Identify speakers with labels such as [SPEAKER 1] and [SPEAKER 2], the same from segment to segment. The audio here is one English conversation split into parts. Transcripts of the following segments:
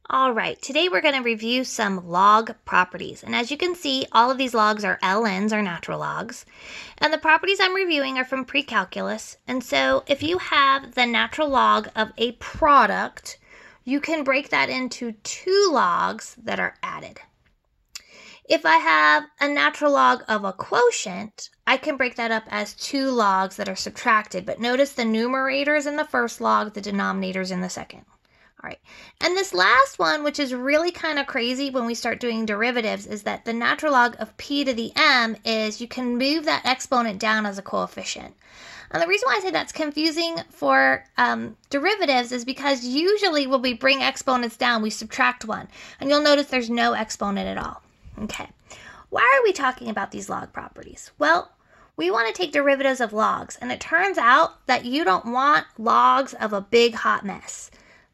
[SPEAKER 1] All right, today we're going to review some log properties. And as you can see, all of these logs are LNs, or natural logs. And the properties I'm reviewing are from pre-calculus. And so if you have the natural log of a product, you can break that into two logs that are added. If I have a natural log of a quotient, I can break that up as two logs that are subtracted. But notice the numerator is in the first log, the denominator is in the second. All right, and this last one, which is really kind of crazy when we start doing derivatives, is that the natural log of p to the m is you can move that exponent down as a coefficient. And the reason why I say that's confusing for derivatives is because usually when we bring exponents down, we subtract one. And you'll notice there's no exponent at all. Okay, why are we talking about these log properties? Well, we want to take derivatives of logs, and it turns out that you don't want logs of a big hot mess.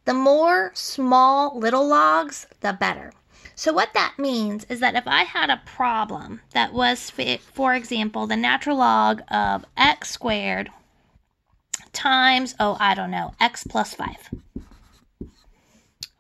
[SPEAKER 1] The more small little logs, the better. So what that means is that if I had a problem that was, for example, the natural log of x squared times, x plus 5.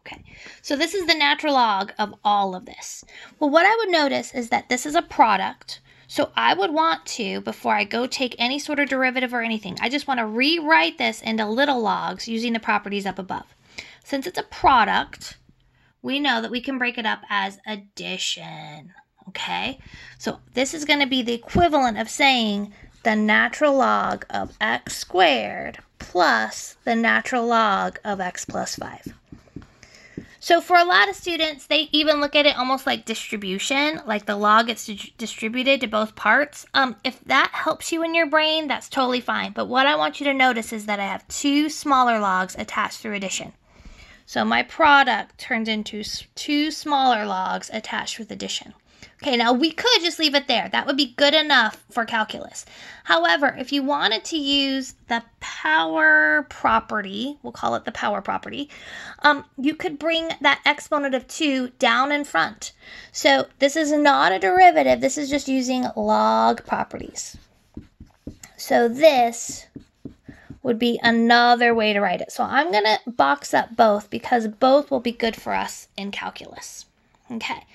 [SPEAKER 1] Okay, so this is the natural log of all of this. Well, what I would notice is that this is a product. So I would want to, before I go take any sort of derivative or anything, I just want to rewrite this into little logs using the properties up above. Since it's a product, we know that we can break it up as addition, okay? So this is going to be the equivalent of saying the natural log of x squared plus the natural log of x plus 5. So for a lot of students, they even look at it almost like distribution, like the log gets distributed to both parts. If that helps you in your brain, that's totally fine. But what I want you to notice is that I have two smaller logs attached through addition. So my product turns into two smaller logs attached with addition. Okay, now we could just leave it there. That would be good enough for calculus. However, if you wanted to use the power property, we'll call it the power property, you could bring that exponent of 2 down in front. So this is not a derivative. This is just using log properties. So this would be another way to write it. So I'm going to box up both because both will be good for us in calculus. Okay.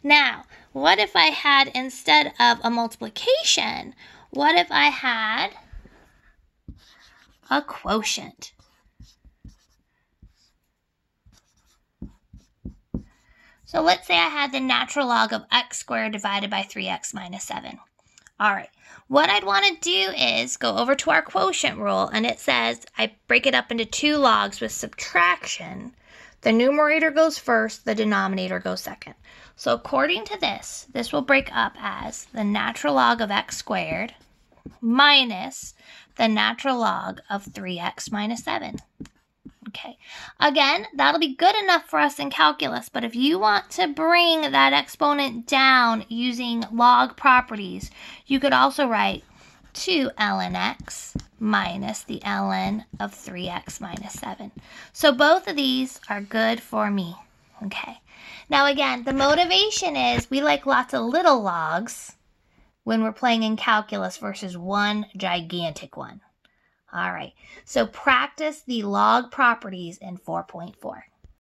[SPEAKER 1] Now, what if I had, instead of a multiplication, what if I had a quotient? So let's say I had the natural log of x squared divided by 3x minus 7. All right, what I'd want to do is go over to our quotient rule, and it says I break it up into two logs with subtraction. The numerator goes first, the denominator goes second. So according to this will break up as the natural log of x squared minus the natural log of 3x minus 7. Okay, again, that'll be good enough for us in calculus, but if you want to bring that exponent down using log properties, you could also write 2 ln x minus the ln of 3x minus 7. So both of these are good for me. Okay, now again, the motivation is we like lots of little logs when we're playing in calculus versus one gigantic one. All right, so practice the log properties in 4.4.